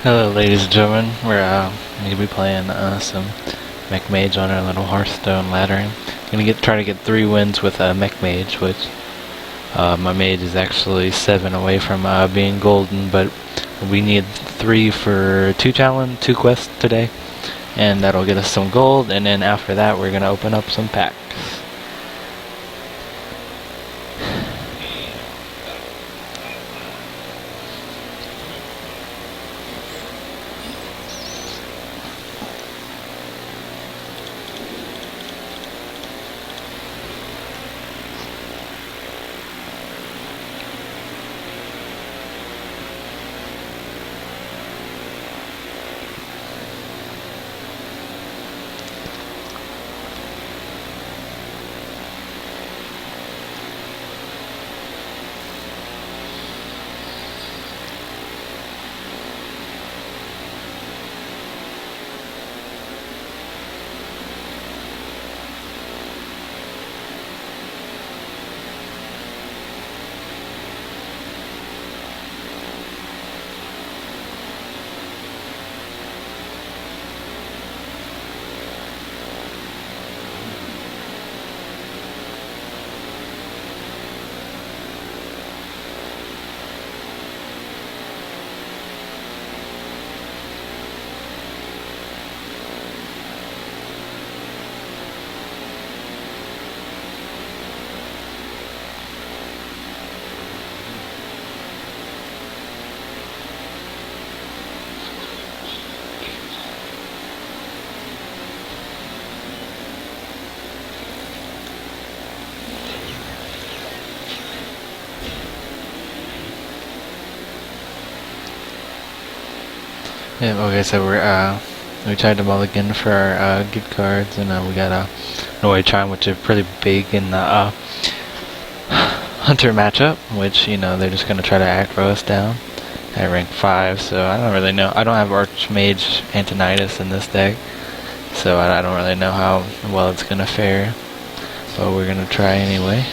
Hello, ladies and gentlemen. We're gonna be playing some Mech Mage on our little Hearthstone ladder. Gonna try to get 3 wins with Mech Mage, which my mage is actually 7 away from being golden, but we need 3 for 2 quests today, and that'll get us some gold. And then after that, we're gonna open up some packs. Yeah, okay, so we tried to mulligan for our good cards, and we got a Noy Chime, which is pretty big in the Hunter matchup, which, you know, they're just gonna try to aggro us down at rank 5, so I don't really know. I don't have Archmage Antonidas in this deck, so I don't really know how well it's gonna fare, but we're gonna try anyway.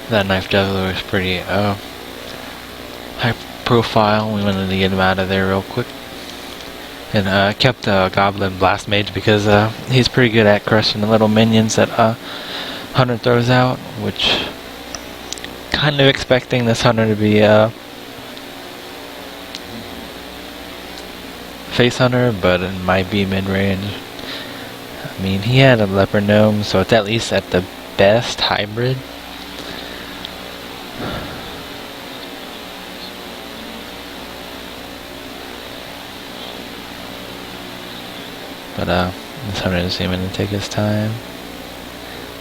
That knife juggler was pretty high profile. We wanted to get him out of there real quick, and kept Goblin Blast Mage because he's pretty good at crushing the little minions that Hunter throws out. Which, kind of expecting this Hunter to be face Hunter, but it might be mid range. I mean, he had a Leopard Gnome, so it's at least at the best hybrid. But this Hunter is seeming to take his time.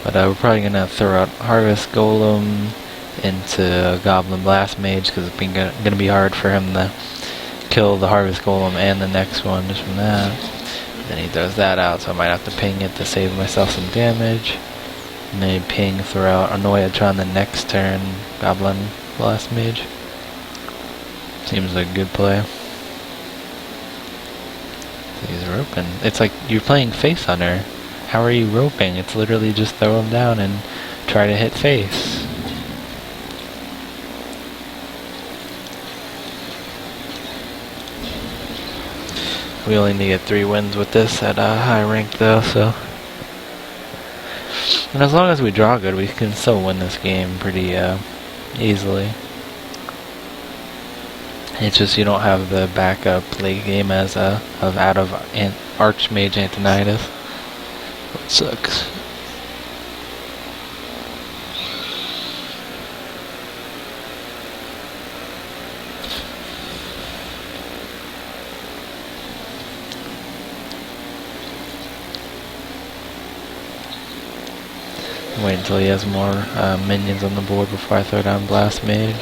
But we're probably gonna throw out Harvest Golem into Goblin Blast Mage because it's gonna be hard for him to kill the Harvest Golem and the next one just from that. Then he throws that out, so I might have to ping it to save myself some damage. And then ping, throw out Anoyatron the next turn, Goblin Blast Mage. Seems like a good play. He's roping. It's like you're playing Face Hunter. How are you roping? It's literally just throw him down and try to hit face. We only need to get 3 wins with this at high rank though, so. And as long as we draw good, we can still win this game pretty easily. It's just you don't have the backup late game as out of Archmage Antonidas. It sucks. Wait until he has more minions on the board before I throw down Blast Mage.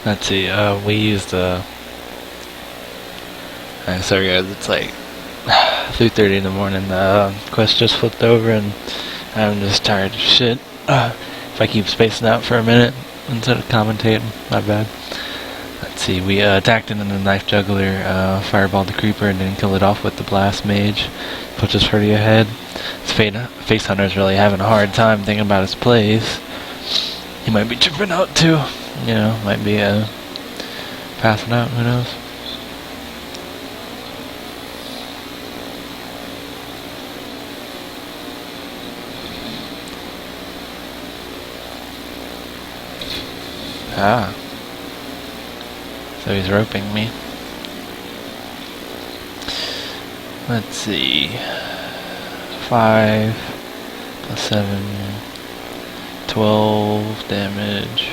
Let's see, we used sorry guys, it's like 3:30 in the morning. The quest just flipped over and I'm just tired of shit. If I keep spacing out for a minute instead of commentating, my bad. Let's see, we attacked it in the knife juggler, fireballed the creeper and then killed it off with the blast mage. Puts us pretty ahead. This face hunter's really having a hard time thinking about his plays. He might be tripping out too. You know, might be passing out, who knows. Ah. So he's roping me. Let's see. 5 plus 7, 12 damage.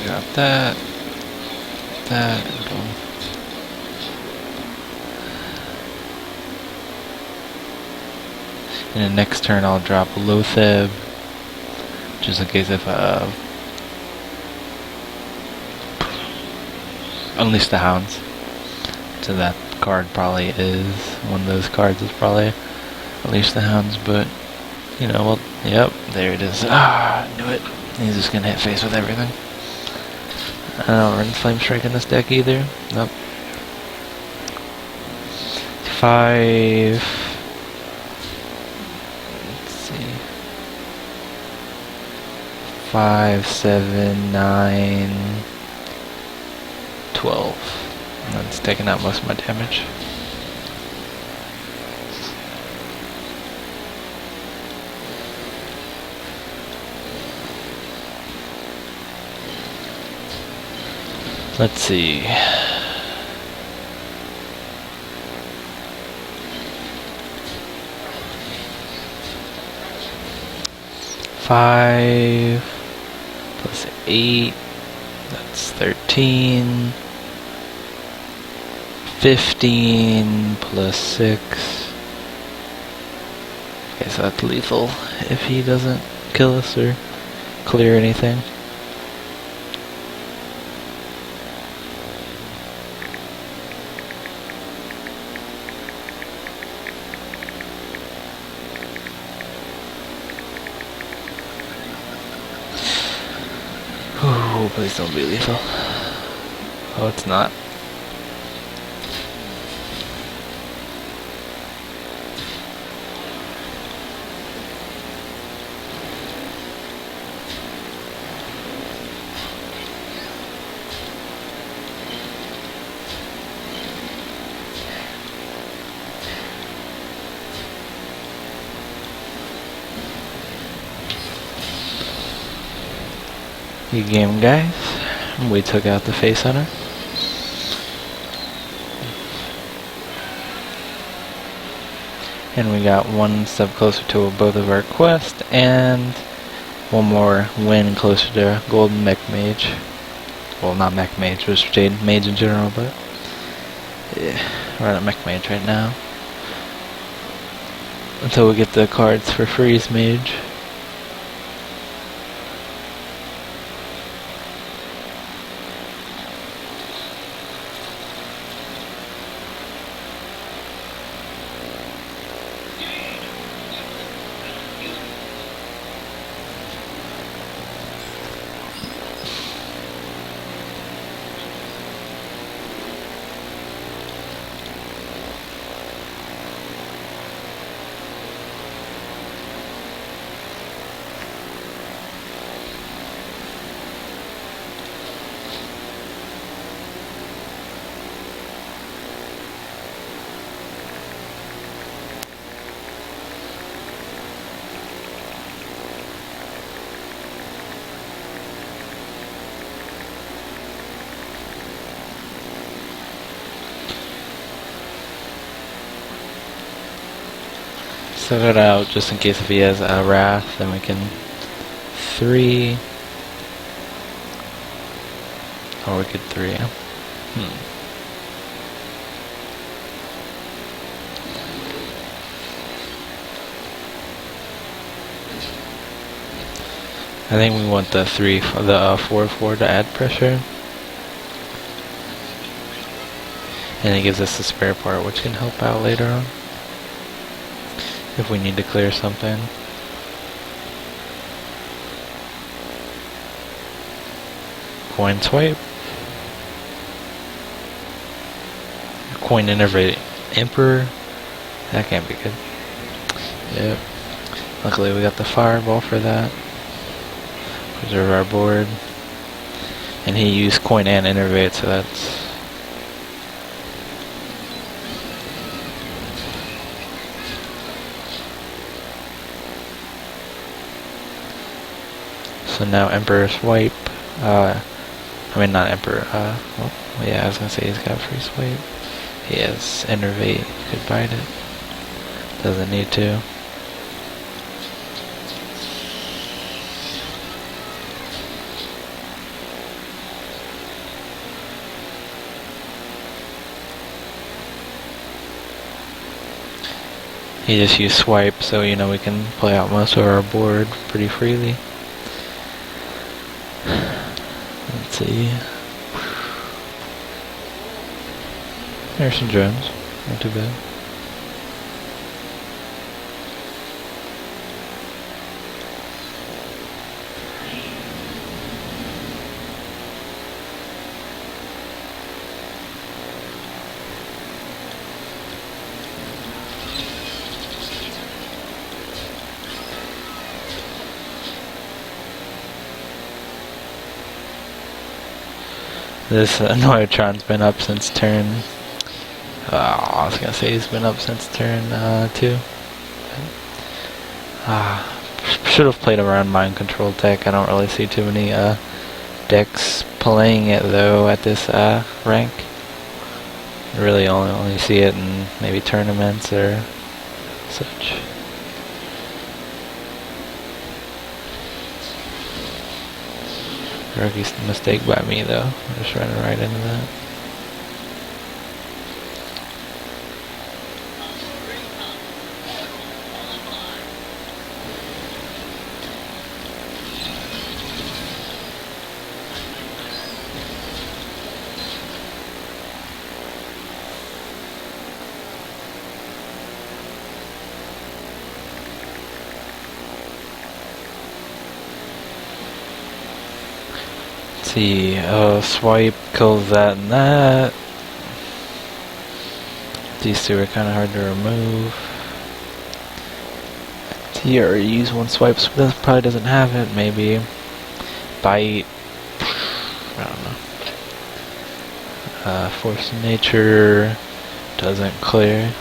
Drop that. And boom. And the next turn I'll drop Lotheb, just in case if Unleash the Hounds. So that card probably is one of those cards is probably Unleash the Hounds, but you know, well, yep, there it is. Ah, knew it. He's just gonna hit face with everything. I don't run Flame Strike in this deck either. Nope. 5. Let's see. 5, 7, 9, 12. And that's taking out most of my damage. Let's see. Five plus 8, that's 13. 15 plus 6. Okay, so that's lethal if he doesn't kill us or clear anything. Oh, please don't be lethal. Oh, it's not. Good game, guys. We took out the face hunter. And we got one step closer to both of our quests, and one more win closer to Golden Mech Mage. Well, not Mech Mage, just Jade Mage in general, but yeah, we're at Mech Mage right now. Until we get the cards for Freeze Mage. Set it out just in case if he has a Wrath, then we can 3. Or we could 3. I think we want the 4/4 to add pressure. And it gives us the spare part, which can help out later on if we need to clear something. Coin swipe. Coin innervate Emperor. That can't be good. Yep. Luckily we got the fireball for that. Preserve our board. And he used coin and innervate, so that's... So now Emperor swipe. I mean not Emperor, well, yeah, I was gonna say he's got free swipe. He has innervate, could bite it. Doesn't need to. He just used swipe, so you know we can play out most of our board pretty freely. Let's see. There's some drones, not too bad. This Neutron's been up since turn... I was gonna say he's been up since turn 2. Should have played around mind control deck. I don't really see too many decks playing it though at this rank. I really only see it in maybe tournaments or such. Rookie mistake by me though. I'm just running right into that. See, swipe kills that and that. These two are kind of hard to remove. He already used one swipe, so that probably doesn't have it. Maybe bite. I don't know. Force of nature doesn't clear.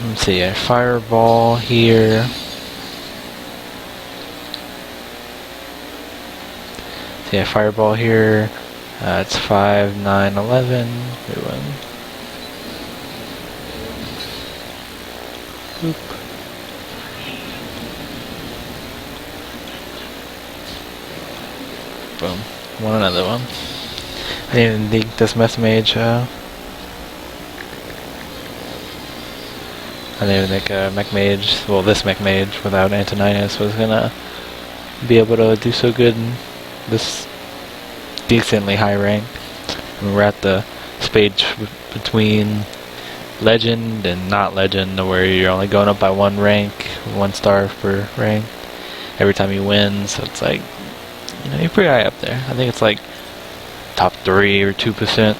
Let's see, a fireball here. See, a fireball here. It's 5, 9, 11. We win. Boop. Boom. Won another one. I didn't even think this mess mage. I didn't even think mech mage, well this mech mage without Antoninus was gonna be able to do so good in this decently high rank. I mean, we're at the stage between legend and not legend, where you're only going up by 1 rank, 1 star per rank every time you win, so it's like, you know, you're pretty high up there. I think it's like top 3 or 2%.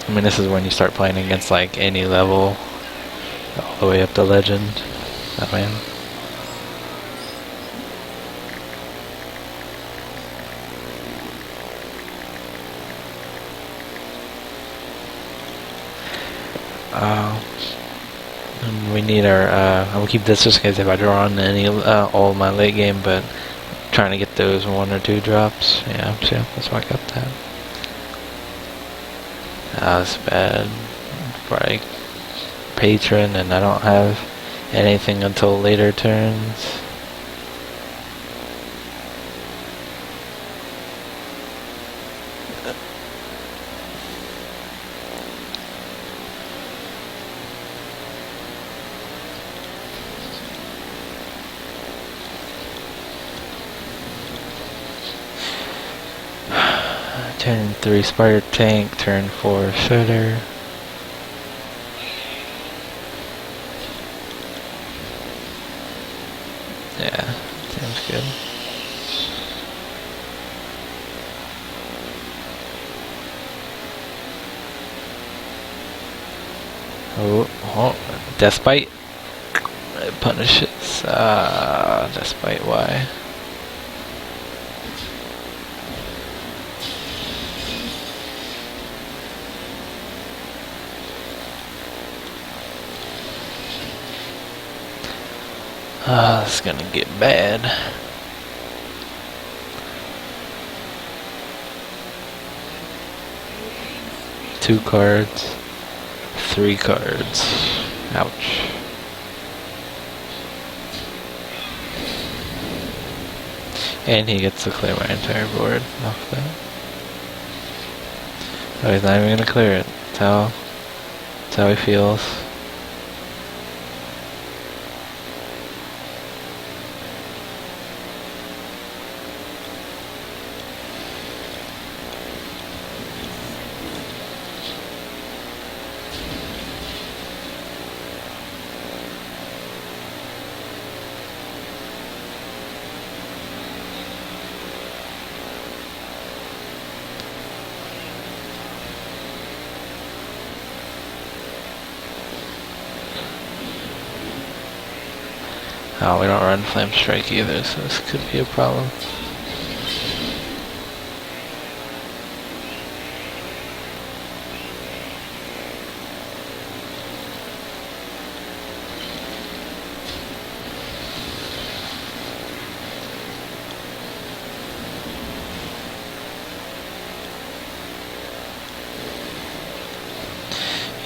I mean, this is when you start playing against like any level all the way up to legend. Oh man. We need our, I will keep this just in case if I draw on any, all my late game, but I'm trying to get those 1 or 2 drops. Yeah, so that's why I got that. That's bad. Probably patron, and I don't have anything until later turns. Turn 3 Spider Tank, turn 4 Shredder. Yeah, seems good. Oh, Despite. It punishes. Despite why? This is gonna get bad. Two cards. 3 cards. Ouch. And he gets to clear my entire board off that. Oh, he's not even gonna clear it. That's how he feels. Oh, we don't run Flame Strike either, so this could be a problem.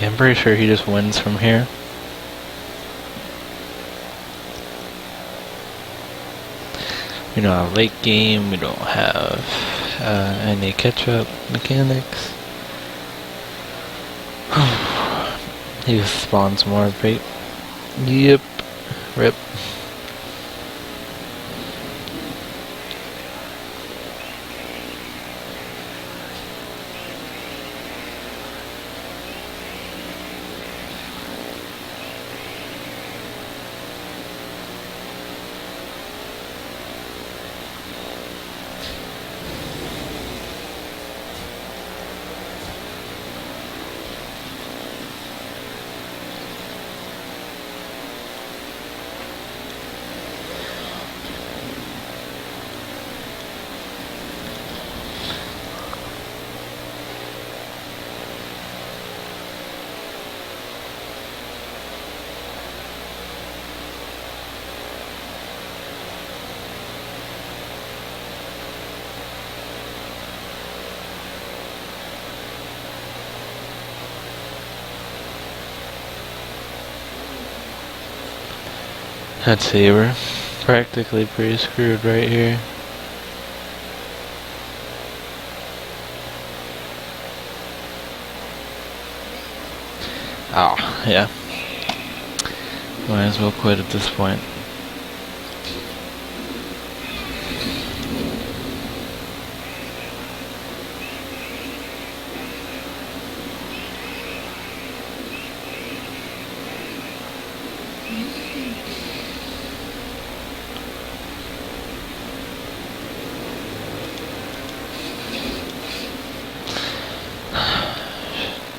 Yeah, I'm pretty sure he just wins from here. We don't have late game, we don't have any catch-up mechanics. He just spawns more bait. Yep. Rip. Let's see, we're practically pretty screwed right here. Oh, yeah. Might as well quit at this point.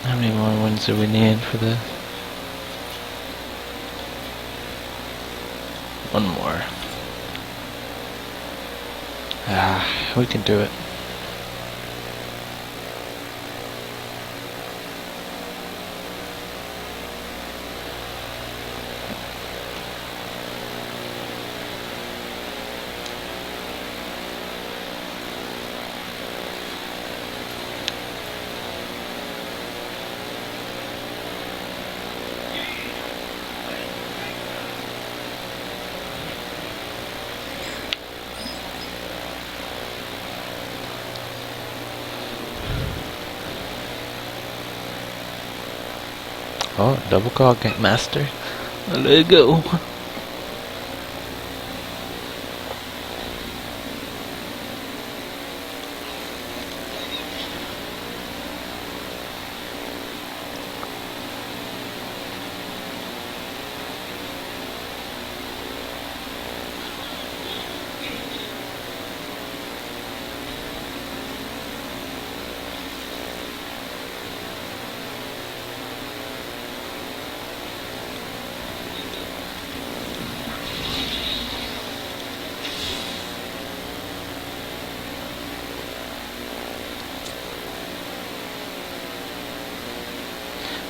How many more wins do we need for this? One more. We can do it. Oh, double call game master. Let go.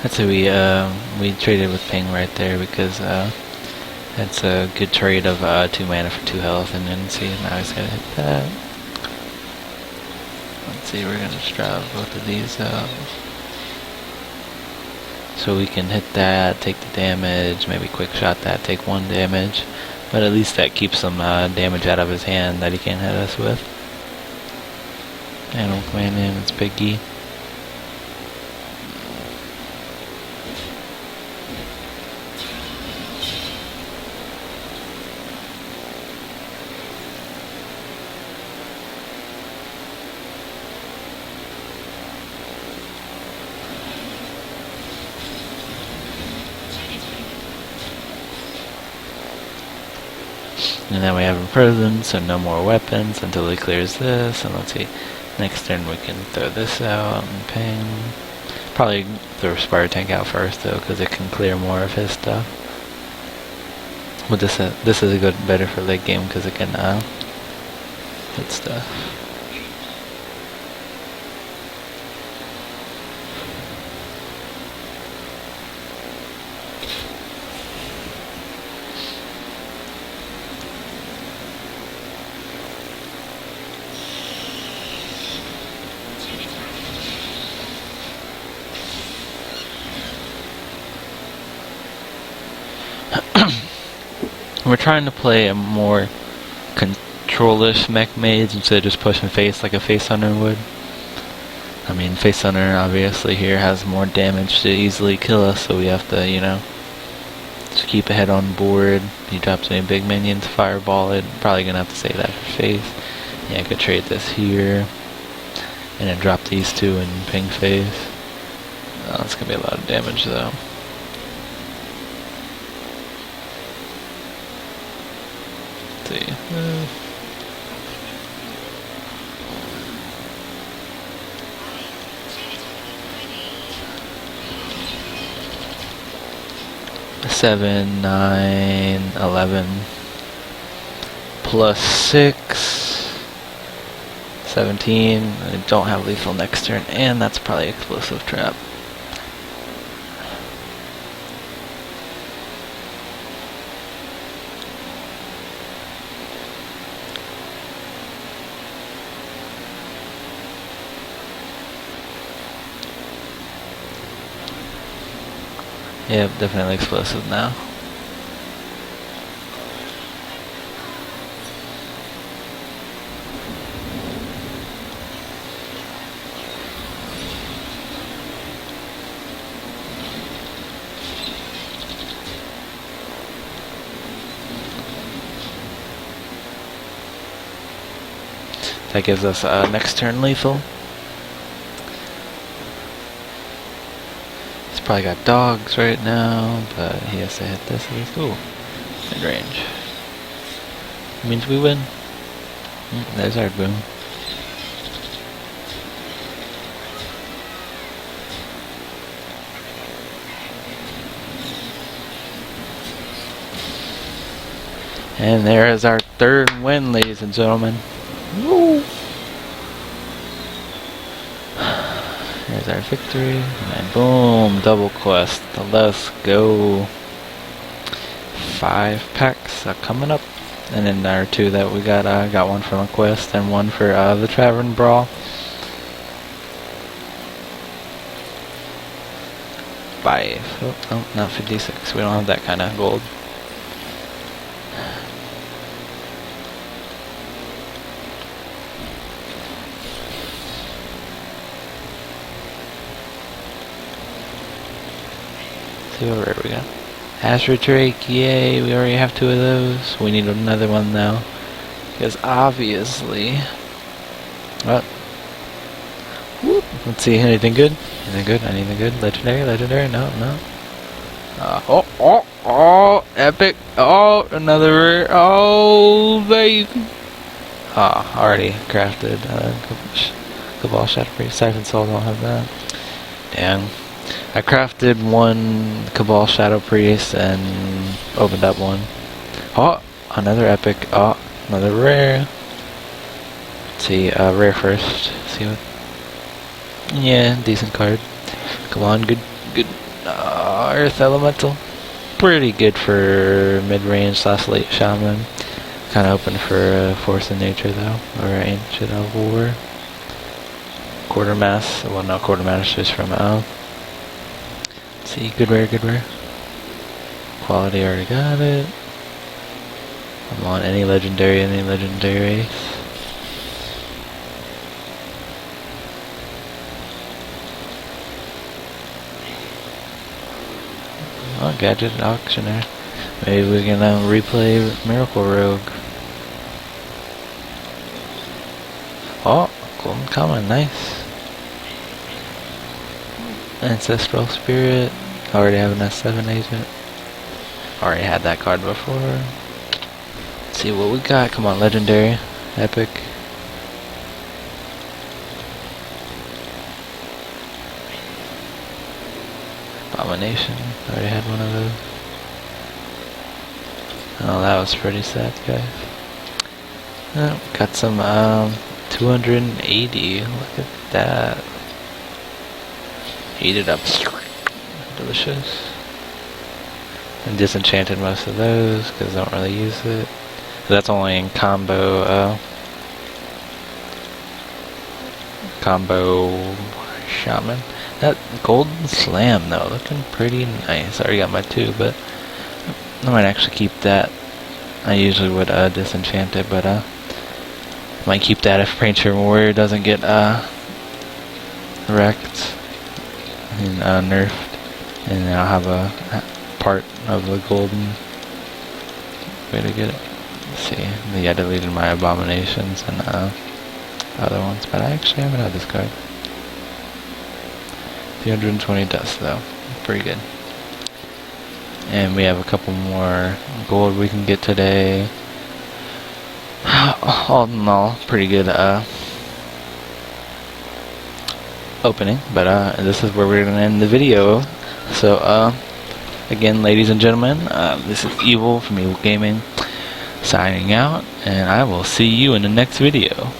That's who we traded with Ping right there because that's a good trade of 2 mana for 2 health, and then see now he's gonna hit that. Let's see, we're gonna strap both of these out. So we can hit that, take the damage, maybe quick shot that, take 1 damage. But at least that keeps some damage out of his hand that he can't hit us with. Animal command in, it's Piggy. And then we have him frozen, so no more weapons until he clears this. And let's see, next turn we can throw this out and Ping. Probably throw Spire Tank out first though, because it can clear more of his stuff. But this is a good better for late game because it can hit stuff. We're trying to play a more control-ish mech mage instead of just pushing face like a face hunter would. I mean, face hunter obviously here has more damage to easily kill us, so we have to, you know, just keep a head on board. He drops any big minions, fireball it. Probably gonna have to save that for face. Yeah, I could trade this here, and then drop these 2 and Ping face. Oh, that's gonna be a lot of damage though. See. 7, 9, 11 plus 6, 17. I don't have lethal next turn, and that's probably explosive trap. Yep, definitely explosive now. That gives us next turn lethal. Probably got dogs right now, but he has to hit this. Ooh, mid range. Means we win. There's our boom. And there is our 3rd win, ladies and gentlemen. Woo! There's our victory, and boom, double quest. Let's go. 5 packs are coming up, and then our 2 that we got, got 1 from a quest and 1 for the Tavern Brawl. 5. Oh, not 56. We don't have that kind of gold. See what rare we got. Astro Drake, yay, we already have 2 of those. We need another one now. Because obviously... Well, whoop. Let's see, anything good? Anything good? Anything good? Legendary? Legendary? No, no. Oh, epic. Oh, another rare. Oh, baby. Ah, already crafted. Cabal Shadow Priest. Siphon Soul, don't have that. Damn. I crafted 1 Cabal Shadow Priest and opened up 1. Oh, another epic. Oh, another rare. Let's see, rare first. See what? Yeah, decent card. Come on, good. Earth Elemental. Pretty good for mid-range / late shaman. Kind of open for Force of Nature though, or Ancient of War. Quarter mass. Well, no, quarter mass just from Elf. See, good rare, good rare. Quality, already got it. I'm on any legendary race. Oh, gadget auctioneer. Maybe we can replay Miracle Rogue. Oh, golden common, nice. Ancestral Spirit. Already have an S7 agent. Already had that card before. Let's see what we got. Come on, legendary, epic. Abomination. Already had one of those. Oh, that was pretty sad, guys. Oh, got some 280. Look at that. Eat it up. Delicious. And disenchanted most of those because I don't really use it. So that's only in combo shaman. That golden slam though, looking pretty nice. I already got my 2, but I might actually keep that. I usually would disenchant it, but might keep that if Praetor Warrior doesn't get wrecked and nerfed, and I'll have a part of the golden way to get it. Let's see, yeah, I deleted my abominations and other ones, but I actually haven't had this card. 320 dust though, pretty good. And we have a couple more gold we can get today. All in all, pretty good opening, but this is where we're gonna end the video. So again, ladies and gentlemen, this is Evil from Evil Gaming signing out, and I will see you in the next video.